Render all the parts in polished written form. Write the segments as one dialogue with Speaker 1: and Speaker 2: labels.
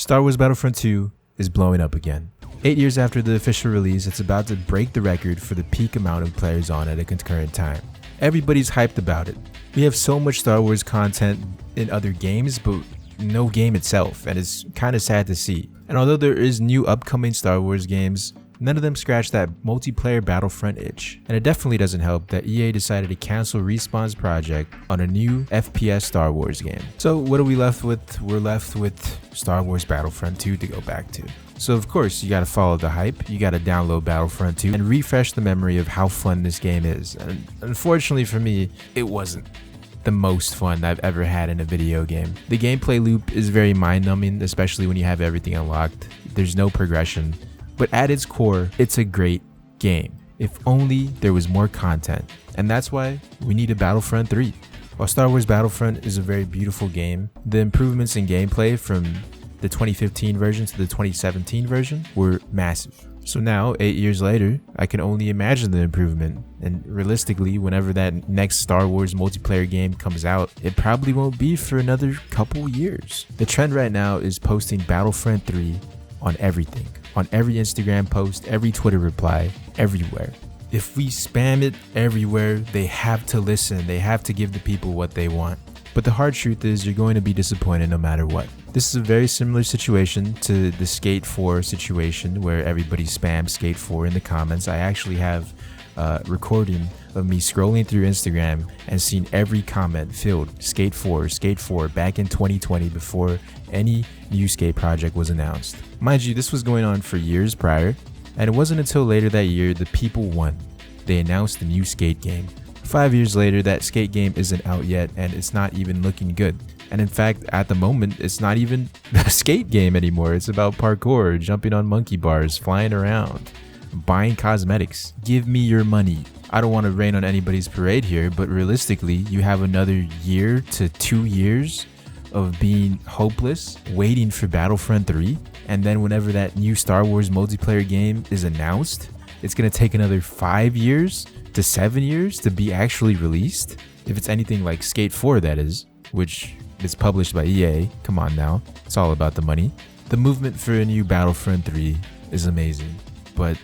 Speaker 1: Star Wars Battlefront 2 is blowing up again. 8 years after the official release, it's about to break the record for the peak amount of players on at a concurrent time. Everybody's hyped about it. We have so much Star Wars content in other games, but no game itself, and it's kind of sad to see. And although there is new upcoming Star Wars games, none of them scratch that multiplayer Battlefront itch. And it definitely doesn't help that EA decided to cancel Respawn's project on a new FPS Star Wars game. So what are we left with? We're left with Star Wars Battlefront 2 to go back to. So of course, you gotta follow the hype, you gotta download Battlefront 2 and refresh the memory of how fun this game is. And unfortunately for me, it wasn't the most fun I've ever had in a video game. The gameplay loop is very mind-numbing, especially when you have everything unlocked. There's no progression. But at its core, it's a great game. If only there was more content. And that's why we need a Battlefront 3. While Star Wars Battlefront is a very beautiful game, the improvements in gameplay from the 2015 version to the 2017 version were massive. So now, 8 years later, I can only imagine the improvement. And realistically, whenever that next Star Wars multiplayer game comes out, it probably won't be for another couple years. The trend right now is posting Battlefront 3 on everything. On every Instagram post, every Twitter reply, everywhere. If we spam it everywhere, they have to listen. They have to give the people what they want. But the hard truth is you're going to be disappointed no matter what. This is a very similar situation to the Skate 4 situation where everybody spams Skate 4 in the comments. I actually have a recording of me scrolling through Instagram and seeing every comment filled Skate 4 back in 2020 before any new Skate project was announced. Mind you, this was going on for years prior, and it wasn't until later that year the people won. They announced the new Skate game. 5 years later, that Skate game isn't out yet, and it's not even looking good. And in fact, at the moment, it's not even a skate game anymore. It's about parkour, jumping on monkey bars, flying around, buying cosmetics. Give me your money. I don't want to rain on anybody's parade here, but realistically, you have another year to 2 years of being hopeless, waiting for Battlefront 3, and then whenever that new Star Wars multiplayer game is announced, it's going to take another 5 years to 7 years to be actually released. If it's anything like Skate 4, that is, which is published by EA, come on now, it's all about the money. The movement for a new Battlefront 3 is amazing, but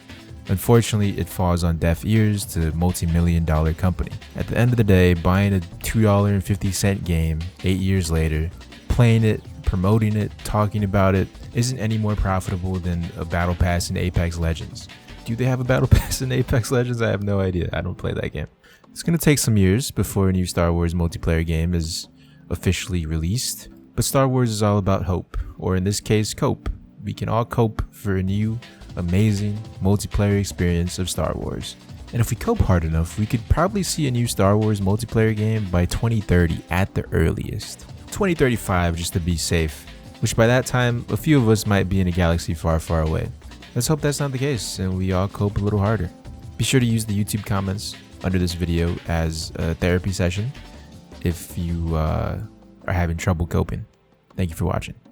Speaker 1: unfortunately it falls on deaf ears to a multi-million-dollar company. At the end of the day, buying a $2.50 game 8 years later, playing it, promoting it, talking about it, isn't any more profitable than a battle pass in Apex Legends. Do they have a battle pass in Apex Legends? I have no idea. I don't play that game. It's going to take some years before a new Star Wars multiplayer game is officially released, but Star Wars is all about hope, or in this case, cope. We can all cope for a new, amazing multiplayer experience of Star Wars. And if we cope hard enough, we could probably see a new Star Wars multiplayer game by 2030 at the earliest. 2035 just to be safe, which by that time, a few of us might be in a galaxy far, far away. Let's hope that's not the case and we all cope a little harder. Be sure to use the YouTube comments under this video as a therapy session if you are having trouble coping. Thank you for watching.